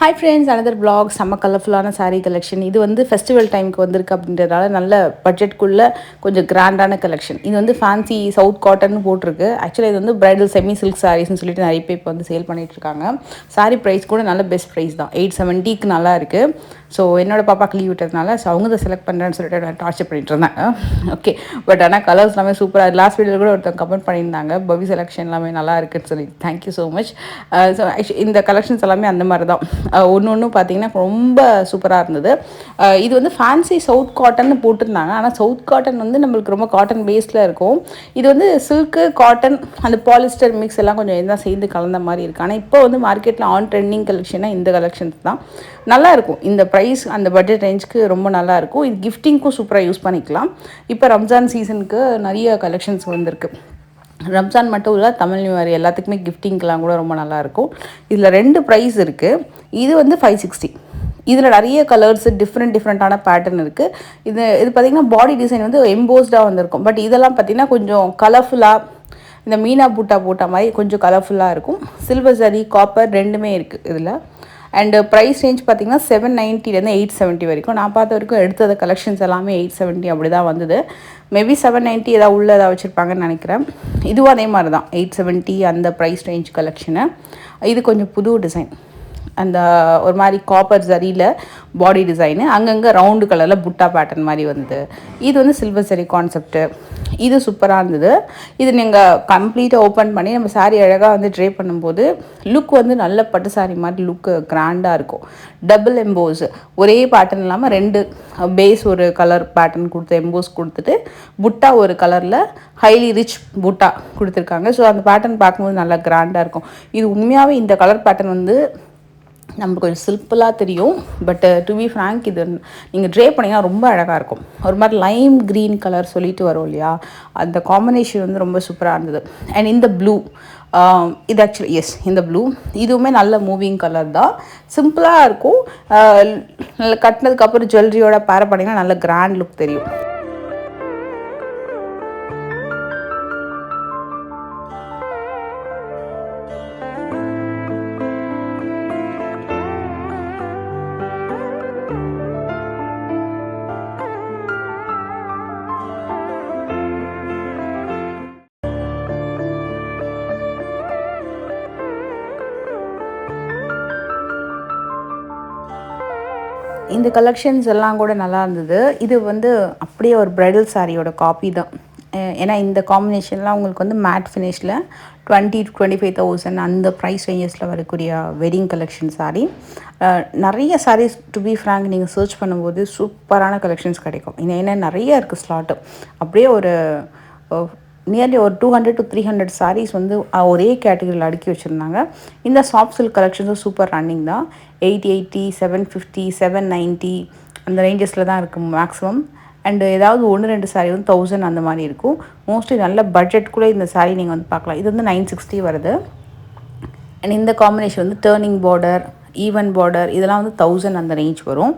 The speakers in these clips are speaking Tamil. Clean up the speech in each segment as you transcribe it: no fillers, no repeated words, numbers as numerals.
Hi friends, another vlog, செம்ம கலர்ஃபுல்லான saree collection. இது வந்து ஃபெஸ்டிவல் டைமுக்கு வந்திருக்கு அப்படின்றதால நல்ல பட்ஜெட்குள்ளே கொஞ்சம் கிராண்டான கலெக்ஷன். இது வந்து ஃபேன்சி சவுத் காட்டன் போட்டிருக்கு. ஆக்சுவலாக இது வந்து பிரைடல் செமி சில்க் சாரீஸ்னு சொல்லிட்டு நிறைய பேர் இப்போ வந்து சேல் பண்ணிகிட்ருக்காங்க. சாரீ ப்ரைஸ் கூட நல்ல பெஸ்ட் ப்ரைஸ் தான், 870க்கு நல்லா இருக்குது. ஸோ என்னோட பாப்பாக்கு லீவ் விட்டதுனால ஸோ அவங்க தான் செலக்ட் பண்ணுறேன்னு சொல்லிட்டு நான் டார்ச்சர் பண்ணிட்டு இருந்தாங்க. ஓகே, பட் ஆனால் கலர்ஸ் எல்லாமே சூப்பராக. லாஸ்ட் வீடியோவில் கூட ஒருத்தவங்க கமெண்ட் பண்ணியிருந்தாங்க பவி செலெக்ஷன் எல்லாமே நல்லா இருக்குன்னு சொல்லி. Thank you so much. So actually இந்த கலெக்ஷன்ஸ் எல்லாமே அந்த மாதிரி தான். ஒன்று பார்த்தீங்கன்னா ரொம்ப சூப்பராக இருந்தது. இது வந்து ஃபேன்சி சவுத் காட்டன் போட்டிருந்தாங்க. ஆனால் சவுத் காட்டன் வந்து நம்மளுக்கு ரொம்ப காட்டன் பேஸில் இருக்கும். இது வந்து சில்க்கு காட்டன் அந்த பாலிஸ்டர் மிக்ஸ் எல்லாம் கொஞ்சம் எல்லாம் சேர்ந்து கலந்த மாதிரி இருக்குது. ஆனால் இப்போ வந்து மார்க்கெட்டில் ஆன் ட்ரெண்டிங் கலெக்ஷனாக இந்த கலெக்ஷன்ஸ் தான் நல்லாயிருக்கும். இந்த ப்ரைஸ் அந்த பட்ஜெட் ரேஞ்சுக்கு ரொம்ப நல்லாயிருக்கும். இது கிஃப்டிங்க்கும் சூப்பராக யூஸ் பண்ணிக்கலாம். இப்போ ரம்ஜான் சீசனுக்கு நிறைய கலெக்ஷன்ஸ் வந்திருக்கு. ரம்ஜான் மட்டும் இல்லை, தமிழ் நியூ இயர் எல்லாத்துக்குமே கிஃப்டிங்க்கெலாம் கூட ரொம்ப நல்லாயிருக்கும். இதில் 2 ப்ரைஸ் இருக்குது. இது வந்து 560. இதில் நிறைய கலர்ஸு டிஃப்ரெண்ட்டான பேட்டர்ன் இருக்குது. இது பார்த்திங்கன்னா பாடி டிசைன் வந்து எம்போஸ்டாக வந்திருக்கும். பட் இதெல்லாம் பார்த்திங்கன்னா கொஞ்சம் கலர்ஃபுல்லாக இந்த மீனா பூட்டா போட்ட மாதிரி கொஞ்சம் கலர்ஃபுல்லாக இருக்கும். சில்வர் சரி காப்பர் ரெண்டுமே இருக்குது இதில். அண்டு ப்ரைஸ் ரேஞ்ச் பார்த்திங்கன்னா 790லேருந்து 870 வரைக்கும். நான் பார்த்த வரைக்கும் எடுத்தது கலெக்ஷன்ஸ் எல்லாமே 870 அப்படி தான் வந்தது. மேபி 790 ஏதாவது உள்ள ஏதாவது வச்சுருப்பாங்கன்னு நினைக்கிறேன். இதுவும் அதே மாதிரி தான் 870 அந்த ப்ரைஸ் ரேஞ்ச் கலெக்ஷனு. இது கொஞ்சம் புது டிசைன், அந்த ஒரு மாதிரி காப்பர் சரியில் பாடி டிசைனு, அங்கங்கே ரவுண்டு கலரில் புட்டா பேட்டர்ன் மாதிரி வந்தது. இது வந்து சில்வர் சரி கான்செப்ட்டு. இது சூப்பராக இருந்தது. இது நீங்கள் கம்ப்ளீட்டாக ஓப்பன் பண்ணி நம்ம சாரீ அழகாக வந்து ட்ரே பண்ணும்போது லுக் வந்து நல்ல பட்டு சாரீ மாதிரி லுக்கு கிராண்டாக இருக்கும். டபுள் எம்போஸ், ஒரே பேட்டர்ன் இல்லாமல் 2 பேஸ் ஒரு கலர் பேட்டர்ன் கொடுத்து எம்போஸ் கொடுத்துட்டு புட்டா ஒரு கலரில் ஹைலி ரிச் புட்டா கொடுத்துருக்காங்க. ஸோ அந்த பேட்டர்ன் பார்க்கும்போது நல்லா கிராண்டாக இருக்கும். இது உண்மையாகவே இந்த கலர் பேட்டர்ன் வந்து நமக்கு கொஞ்சம் சிம்பிளாக தெரியும். பட் டு பி ஃப்ராங்க் இது நீங்கள் ட்ரே பண்ணிங்கன்னா ரொம்ப அழகாக இருக்கும். ஒரு மாதிரி லைம் க்ரீன் கலர் சொல்லிட்டு வரும் இல்லையா, அந்த காம்பினேஷன் வந்து ரொம்ப சூப்பராக இருந்தது. அண்ட் இந்த ப்ளூ, இது ஆக்சுவலி இந்த ப்ளூ இதுவுமே நல்ல மூவிங் கலர் தான். சிம்பிளாக இருக்கும். கட்டினதுக்கப்புறம் ஜுவல்லரியோட பேர் பண்ணிங்கன்னா நல்ல கிராண்ட் லுக் தெரியும். இந்த கலெக்ஷன்ஸ் எல்லாம் கூட நல்லா இருந்தது. இது வந்து அப்படியே ஒரு ப்ரைடல் சாரியோட காப்பி தான். ஏன்னா இந்த காம்பினேஷன்லாம் உங்களுக்கு வந்து மேட் ஃபினிஷில் 20,000-25,000 அந்த ப்ரைஸ் ரேஞ்சஸில் வரக்கூடிய வெட்டிங் கலெக்ஷன் சாரீ. நிறைய சாரீஸ் டு பி ஃப்ராங்க் நீங்கள் சர்ச் பண்ணும்போது சூப்பரான கலெக்ஷன்ஸ் கிடைக்கும். ஏன்னா நிறைய இருக்குது ஸ்லாட்டு. அப்படியே ஒரு நியர்லி ஒரு 200-300 சாரீஸ் வந்து ஒரே கேட்டகரியில் அடுக்கி வச்சுருந்தாங்க. இந்த சாஃப்ட் சில்க் கலெக்ஷன்ஸும் சூப்பர் ரன்னிங் தான். 880, 750, 790 அந்த ரேஞ்சஸில் தான் இருக்குது மேக்ஸிமம். அண்டு ஏதாவது 1-2 சாரீ வந்து 1000 அந்த மாதிரி இருக்கும். மோஸ்ட்லி நல்ல பட்ஜெட்குள்ளே இந்த சாரீ நீங்கள் வந்து பார்க்கலாம். இது வந்து 960 வருது. அண்ட் இந்த காம்பினேஷன் வந்து டேர்னிங் பார்டர், ஈவன் பார்டர் இதெல்லாம் வந்து 1000 அந்த ரேஞ்ச் வரும்.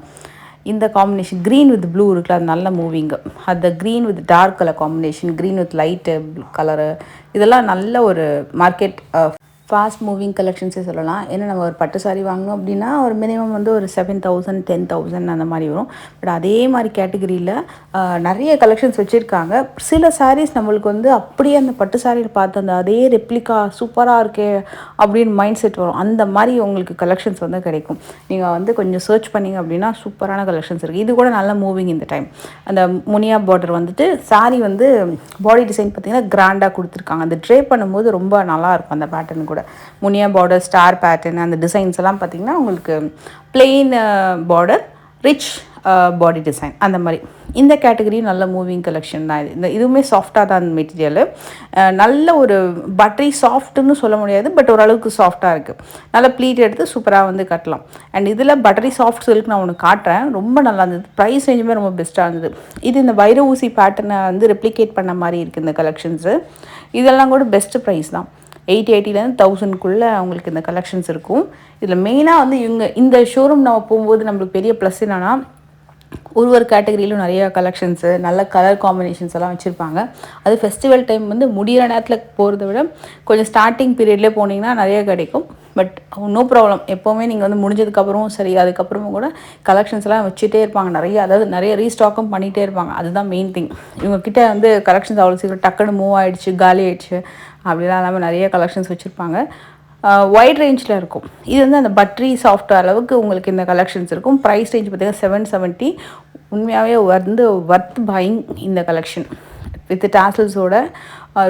இந்த காம்பினேஷன் க்ரீன் வித் ப்ளூ இருக்குல்ல, அது நல்ல மூவிங்கு. அந்த green with dark colour combination, green with light colour, இதெல்லாம் நல்ல ஒரு மார்க்கெட் ஃபாஸ்ட் மூவிங் கலெக்ஷன்ஸே சொல்லலாம். ஏன்னா நம்ம ஒரு பட்டு சாரீ வாங்கணும் அப்படின்னா ஒரு மினிமம் வந்து ஒரு 7,000, 10,000 அந்த மாதிரி வரும். பட் அதே மாதிரி கேட்டகரியில் நிறைய கலெக்ஷன்ஸ் வச்சுருக்காங்க. சில சாரீஸ் நம்மளுக்கு வந்து அப்படியே அந்த பட்டு சாரியில் பார்த்து அந்த அதே ரெப்ளிகா சூப்பராக இருக்கே அப்படின்னு மைண்ட் செட் வரும். அந்த மாதிரி உங்களுக்கு கலெக்ஷன்ஸ் வந்து கிடைக்கும். நீங்கள் வந்து கொஞ்சம் சர்ச் பண்ணிங்க அப்படின்னா சூப்பரான கலெக்ஷன்ஸ் இருக்குது. இது கூட நல்ல மூவிங் இந்த டைம். அந்த முனியா பார்டர் வந்துட்டு சாரீ வந்து பாடி டிசைன் பார்த்திங்கன்னா கிராண்டாக கொடுத்துருக்காங்க. அந்த ட்ரே பண்ணும்போது ரொம்ப நல்லாயிருக்கும். அந்த பேட்டர்ன் கூட முனியா பார்டர், ஸ்டார் பேட்டர்ன், அந்த டிசைன்ஸ் எல்லாம் பார்த்திங்கன்னா உங்களுக்கு பிளெயின் பார்டர், ரிச் பாடி டிசைன் அந்த மாதிரி. இந்த கேட்டகரியும் நல்ல மூவிங் கலெக்ஷன் தான். இதுவுமே சாஃப்டாக தான் அந்த மெட்டீரியல். நல்ல ஒரு பட்டரி சாஃப்ட்டுன்னு சொல்ல முடியாது, பட் ஓரளவுக்கு சாஃப்டாக இருக்குது. நல்லா ப்ளீட் எடுத்து சூப்பராக வந்து கட்டலாம். அண்ட் இதில் பட்டரி சாஃப்ட் சில்க் நான் ஒன்று காட்டுறேன், ரொம்ப நல்லா இருந்தது. ப்ரைஸ் ரேஞ்சுமே ரொம்ப பெஸ்ட்டாக இருந்தது. இது இந்த வைர ஊசி பேட்டர்னை வந்து ரெப்ளிகேட் பண்ண மாதிரி இருக்குது இந்த கலெக்ஷன்ஸு. இதெல்லாம் கூட பெஸ்ட்டு ப்ரைஸ் தான். 880லேருந்து 1000க்குள்ளே அவங்களுக்கு இந்த கலெக்ஷன்ஸ் இருக்கும். இதில் மெயினாக வந்து இந்த ஷோரூம் நம்ம போகும்போது நம்மளுக்கு பெரிய ப்ளஸ் என்னென்னா ஒரு கேட்டகரியிலும் நிறையா கலெக்ஷன்ஸு நல்ல கலர் காம்பினேஷன்ஸ் எல்லாம் வச்சுருப்பாங்க. அது ஃபெஸ்டிவல் டைம் வந்து முடிகிற நேரத்தில் போகிறத விட கொஞ்சம் ஸ்டார்டிங் பீரியட்லேயே போனீங்கன்னா நிறையா கிடைக்கும். பட் நோ ப்ராப்ளம், எப்போவுமே நீங்கள் வந்து முடிஞ்சதுக்கப்புறமும் சரி அதுக்கப்புறமும் கூட கலெக்ஷன்ஸ்லாம் வச்சுட்டே இருப்பாங்க நிறைய, அதாவது நிறைய ரீஸ்டாக்கும் பண்ணிகிட்டே இருப்பாங்க. அதுதான் மெயின் திங். இவங்கக்கிட்ட வந்து கலெக்ஷன்ஸ் அவ்வளோ சீக்கிரம் டக்குன்னு மூவ் ஆகிடுச்சு காலி ஆகிடுச்சு அப்படிலாம் இல்லாமல் நிறைய கலெக்ஷன்ஸ் வச்சுருப்பாங்க. வைட் ரேஞ்சில் இருக்கும். இது வந்து அந்த பட்ரி சாஃப்ட் அளவுக்கு உங்களுக்கு இந்த கலெக்ஷன்ஸ் இருக்கும். ப்ரைஸ் ரேஞ்ச் பார்த்திங்கன்னா 770. உண்மையாகவே வந்து ஒர்த் பையிங் இந்த கலெக்ஷன் வித் டாசல்ஸோட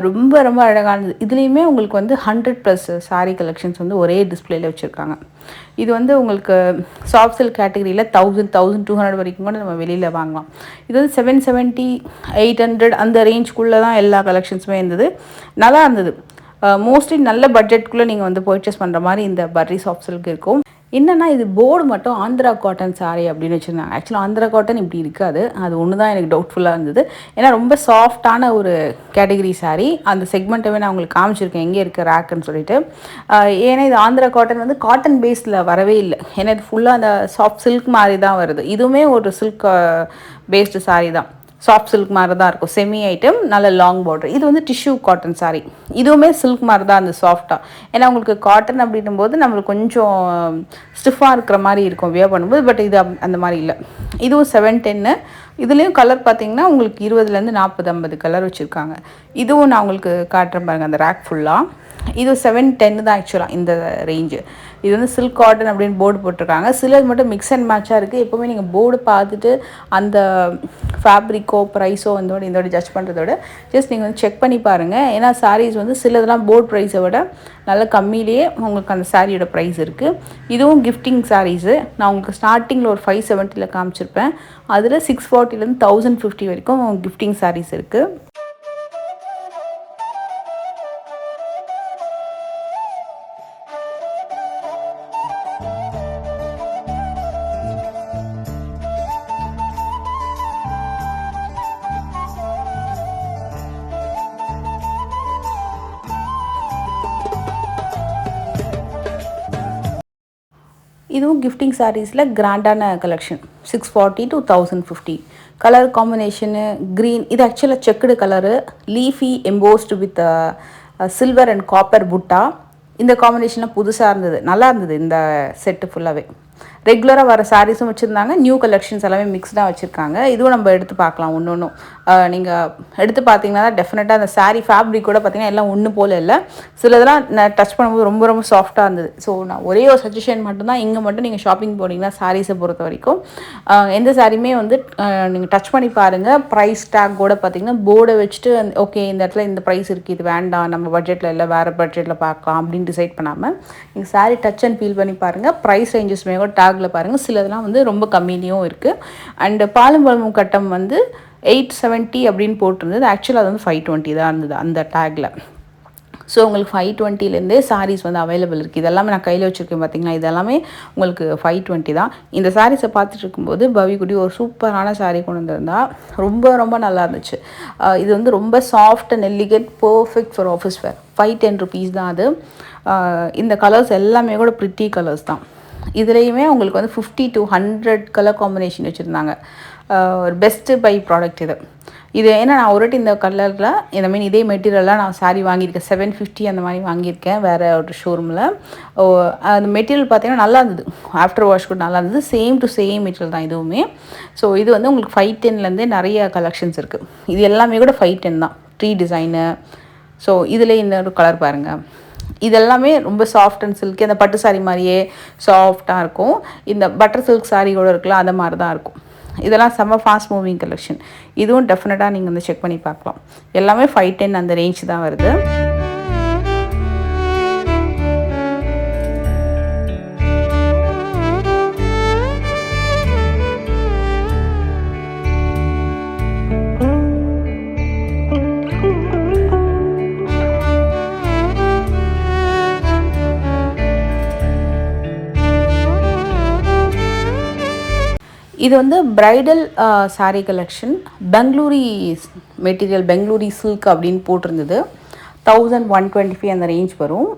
ரொம்ப ரொம்ப அழகானது. இதுலேயுமே உங்களுக்கு வந்து 100+ சாரீ கலெக்ஷன்ஸ் வந்து ஒரே டிஸ்பிளேயில் வச்சுருக்காங்க. இது வந்து உங்களுக்கு சாஃப்ட் சில்க் கேட்டகரியில் 1000-1200 வரைக்கும் கூட நம்ம வெளியில் வாங்கலாம். இது வந்து 770-800 அந்த ரேஞ்சுக்குள்ளே தான் எல்லா கலெக்ஷன்ஸுமே இருந்தது. நல்லா இருந்தது. மோஸ்ட்லி நல்ல பட்ஜெட்குள்ளே நீங்கள் வந்து பர்ச்சேஸ் பண்ணுற மாதிரி இந்த பர்ரி சாஃப்ட் சில்க் இருக்கும். என்னென்னா இது போர்டு மட்டும் ஆந்திரா காட்டன் சாரீ அப்படின்னு வச்சுருந்தாங்க. ஆக்சுவலாக ஆந்திரா காட்டன் இப்படி இருக்காது. அது ஒன்று தான் எனக்கு டவுட்ஃபுல்லாக இருந்தது. ஏன்னா ரொம்ப சாஃப்டான ஒரு கேட்டகரி சாரீ. அந்த செக்மெண்ட்டவே நான் உங்களுக்கு காமிச்சிருக்கேன் எங்கே இருக்குது ரேக்குன்னு சொல்லிட்டு. ஏன்னா இது ஆந்திரா காட்டன் வந்து காட்டன் பேஸில் வரவே இல்லை. ஏன்னா இது ஃபுல்லாக அந்த சாஃப்ட் சில்க் மாதிரி தான் வருது. இதுவுமே ஒரு சில்க் பேஸ்டு சாரீ தான். சாஃப்ட் சில்க் மாதிரி தான் இருக்கும். செமி ஐட்டம், நல்ல லாங் பார்டர். இது வந்து டிஷ்யூ காட்டன் சாரீ. இதுவுமே சில்க் மாதிரி தான் அந்த சாஃப்டாக. ஏன்னா உங்களுக்கு காட்டன் அப்படின்னும் போது நம்மளுக்கு கொஞ்சம் ஸ்டிஃபாக இருக்கிற மாதிரி இருக்கும் வியர் பண்ணும்போது. பட் இது அந்த மாதிரி இல்லை. இதுவும் 710. இதுலேயும் கலர் பார்த்தீங்கன்னா உங்களுக்கு 20லேருந்து 40-50 கலர் வச்சுருக்காங்க. இதுவும் நான் உங்களுக்கு காட்டுறேன் பாருங்கள் அந்த ரேக் ஃபுல்லாக. இது 710 தான் ஆக்சுவலாக இந்த ரேஞ்சு. இது வந்து சில்க் காட்டன் அப்படின்னு போர்டு போட்டிருக்காங்க. சிலது மட்டும் மிக்ஸ் அண்ட் மேட்சாக இருக்குது. எப்போவுமே நீங்கள் போர்டு பார்த்துட்டு அந்த ஃபேப்ரிக்கோ ப்ரைஸோ இதோட ஜட்ஜ் பண்ணுறதோட ஜஸ்ட் நீங்கள் வந்து செக் பண்ணி பாருங்கள். ஏன்னா சாரீஸ் வந்து சிலதெல்லாம் போர்டு ப்ரைஸை விட நல்ல கம்மியிலேயே உங்களுக்கு அந்த சாரியோட ப்ரைஸ் இருக்குது. இதுவும் கிஃப்டிங் சாரீஸு. நான் உங்களுக்கு ஸ்டார்டிங்கில் ஒரு 570 காமிச்சிருப்பேன். அதில் 640லேருந்து 1050 வரைக்கும் கிஃப்டிங் சாரீஸ் இருக்குது. இதுவும் கிஃப்டிங் சாரீஸில் கிராண்டான collection. 640 to 1050. Colour combination green. இது ஆக்சுவலாக checked colour, leafy embossed with silver and copper புட்டா. இந்த காம்பினேஷனில் புதுசாக இருந்தது, நல்லா இருந்தது இந்த செட்டு ஃபுல்லாகவே. ரெகுலராக வர சாரீஸும் வச்சுருந்தாங்க. நியூ கலெக்ஷன்ஸ் எல்லாமே மிக்ஸ்டாக வச்சுருக்காங்க. இதுவும் நம்ம எடுத்து பார்க்கலாம் ஒன்று ஒன்றும். நீங்கள் எடுத்து பார்த்தீங்கன்னா டெஃபினட்டாக அந்த சாரீ ஃபேப்ரிக் கூட பார்த்தீங்கன்னா எல்லாம் ஒன்று போல் இல்லை. சிலதெல்லாம் நான் டச் பண்ணும்போது ரொம்ப ரொம்ப சாஃப்டாக இருந்தது. ஸோ நான் ஒரே ஒரு சஜஷன் மட்டும்தான், இங்கே மட்டும் நீங்கள் ஷாப்பிங் போனீங்கன்னா சாரீஸை பொறுத்த வரைக்கும் எந்த சாரியுமே வந்து நீங்கள் டச் பண்ணி பாருங்கள். ப்ரைஸ் டேக் கூட பார்த்தீங்கன்னா போர்டை வச்சுட்டு ஓகே இந்த இடத்துல இந்த ப்ரைஸ் இருக்குது, இது வேண்டாம், நம்ம பட்ஜெட்டில் இல்லை வேறு பட்ஜெட்டில் பார்க்கலாம் அப்படின்னு டிசைட் பண்ணாமல் நீங்கள் சாரீ டச் அண்ட் ஃபீல் பண்ணி பாருங்கள். ப்ரைஸ் ரேஞ்சஸ்மே கூட டேக்கில் பாருங்கள். சிலதெல்லாம் வந்து ரொம்ப கம்மியிலையும் இருக்குது. அண்டு பாலும் கட்டம் வந்து 870 அப்படின்னு போட்டிருந்தது. ஆக்சுவலாக அது வந்து 520 தான் இருந்தது அந்த டேக்கில். ஸோ உங்களுக்கு 520லேருந்தே சாரீஸ் வந்து அவைலபிள் இருக்குது. இதெல்லாமே நான் கையில் வச்சுருக்கேன் பார்த்தீங்களா, இதெல்லாமே உங்களுக்கு 520 தான். இந்த சாரீஸை பார்த்துட்டு இருக்கும்போது பவிக்குடி ஒரு சூப்பரான சாரீ கொண்டு வந்திருந்தா. ரொம்ப ரொம்ப நல்லா இருந்துச்சு. இது வந்து ரொம்ப soft and delicate, perfect for office wear. 510 rupees தான் அது. இந்த கலர்ஸ் எல்லாமே கூட ப்ரிட்டி கலர்ஸ் தான். இதுலேயுமே உங்களுக்கு வந்து 50 to 100 கலர் காம்பினேஷன் வச்சுருந்தாங்க. ஒரு பெஸ்ட்டு பை ப்ராடக்ட் இது. ஏன்னா நான் ஒரு இந்த கலரில் இந்த மீன் இதே மெட்டீரியலாக நான் சாரீ வாங்கியிருக்கேன். 750 அந்த மாதிரி வாங்கியிருக்கேன் வேறு ஒரு ஷோரூமில். அந்த மெட்டீரியல் பார்த்தீங்கன்னா நல்லா இருந்தது. ஆஃப்டர் வாஷ் கூட நல்லா இருந்தது. சேம் டு சேம் மெட்டீரியல் தான் இதுவுமே. ஸோ இது வந்து உங்களுக்கு 510லேருந்தே நிறைய கலெக்ஷன்ஸ் இருக்குது. இது எல்லாமே கூட 510 தான். Tree design. ஸோ இதில் இந்த ஒரு கலர் பாருங்கள். இதெல்லாமே ரொம்ப சாஃப்ட் அண்ட் சில்கி, அந்த பட்டு சாரீ மாதிரியே சாஃப்டாக இருக்கும். இந்த பட்டர் சில்க் சாரீ கூட இருக்கலாம், அந்த மாதிரி தான் இருக்கும். இதெல்லாம் செம்ம ஃபாஸ்ட் மூவிங் கலெக்ஷன். இதுவும் டெஃபினட்டாக நீங்கள் வந்து செக் பண்ணி பார்க்கலாம். எல்லாமே 510 அந்த ரேஞ்ச் தான் வருது. இது வந்து bridal sari collection. Bengaluri material, Bengaluri silk அப்படின்னு போட்டிருந்தது. 1125 அந்த ரேஞ்ச் வரும்.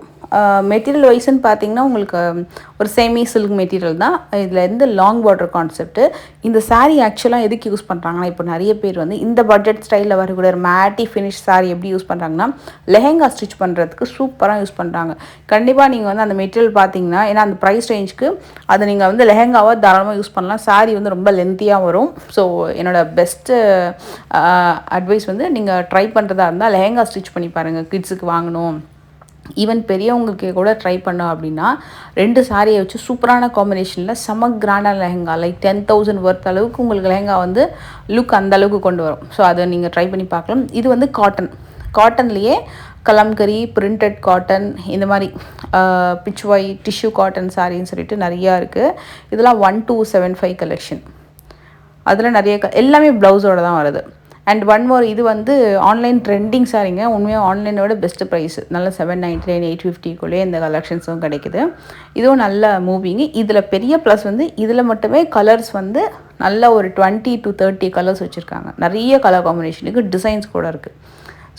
மெட்டீரியல் வைஸ்ன்னு பார்த்தீங்கன்னா உங்களுக்கு ஒரு செமி சில்க் மெட்டீரியல் தான். இதில் இருந்து லாங் பார்டர் கான்செப்ட்டு. இந்த சாரீ ஆக்சுவலாக எதுக்கு யூஸ் பண்ணுறாங்கன்னா, இப்போ நிறைய பேர் வந்து இந்த பட்ஜெட் ஸ்டைலில் வரக்கூடிய ஒரு மேட்டி ஃபினிஷ் சாரீ எப்படி யூஸ் பண்ணுறாங்கன்னா, லெஹெங்கா ஸ்டிச் பண்ணுறதுக்கு சூப்பராக யூஸ் பண்ணுறாங்க. கண்டிப்பாக நீங்கள் வந்து அந்த மெட்டீரியல் பார்த்தீங்கன்னா, ஏன்னா அந்த ப்ரைஸ் ரேஞ்சுக்கு அதை நீங்கள் வந்து லெஹெங்காவாக தாராளமாக யூஸ் பண்ணலாம். சாரீ வந்து ரொம்ப லென்த்தியாக வரும். ஸோ என்னோடய பெஸ்ட்டு அட்வைஸ் வந்து நீங்கள் ட்ரை பண்ணுறதா இருந்தால் லெஹெங்கா ஸ்டிச் பண்ணி பாருங்கள். கிட்ஸுக்கு வாங்கணும், ஈவன் பெரியவங்களுக்கு கூட ட்ரை பண்ணோம் அப்படின்னா 2 சாரியை வச்சு சூப்பரான காம்பினேஷனில் செம கிராண்டான லெஹெங்கா லைக் 10,000 ஒர்த் அளவுக்கு உங்களுக்கு லெஹெங்கா வந்து லுக் அந்த அளவுக்கு கொண்டு வரும். ஸோ அதை நீங்கள் ட்ரை பண்ணி பார்க்கலாம். இது வந்து காட்டன்லேயே கலம்கரி, பிரிண்டட் காட்டன், இந்த மாதிரி பிச்வாய் டிஷ்யூ காட்டன் சாரின்னு சொல்லிட்டு நிறையா இருக்குது. இதெல்லாம் 1275 கலெக்ஷன். அதில் நிறைய எல்லாமே ப்ளவுஸோடு தான் வருது. அண்ட் ஒன் மோர், இது வந்து ஆன்லைன் ட்ரெண்டிங் சாரிங்க. உண்மையாக ஆன்லைனோட பெஸ்ட்டு ப்ரைஸ். நல்ல 799 850க்குள்ளேயே இந்த கலெக்ஷன்ஸும் கிடைக்குது. இதுவும் நல்ல மூவிங்கு. இதில் பெரிய ப்ளஸ் வந்து இதில் மட்டுமே கலர்ஸ் வந்து நல்ல ஒரு 20 to 30 கலர்ஸ் வச்சுருக்காங்க. நிறைய கலர் காம்பினேஷனுக்கு டிசைன்ஸ் கூட இருக்குது.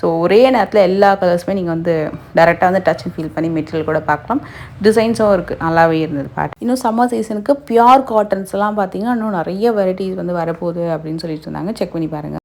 ஸோ ஒரே நேரத்தில் எல்லா கலர்ஸுமே நீங்கள் வந்து டேரெக்டாக வந்து டச் அண்ட் ஃபீல் பண்ணி மெட்டீரியல் கூட பார்க்கலாம். டிசைன்ஸும் இருக்குது, நல்லாவே இருந்தது பார்த்து. இன்னும் சம்மர் சீசனுக்கு பியூர் காட்டன்ஸ்லாம் பார்த்தீங்கன்னா இன்னும் நிறைய வெரைட்டிஸ் வந்து வரப்போகுது அப்படின்னு சொல்லிட்டு இருந்தாங்க. செக் பண்ணி பாருங்கள்.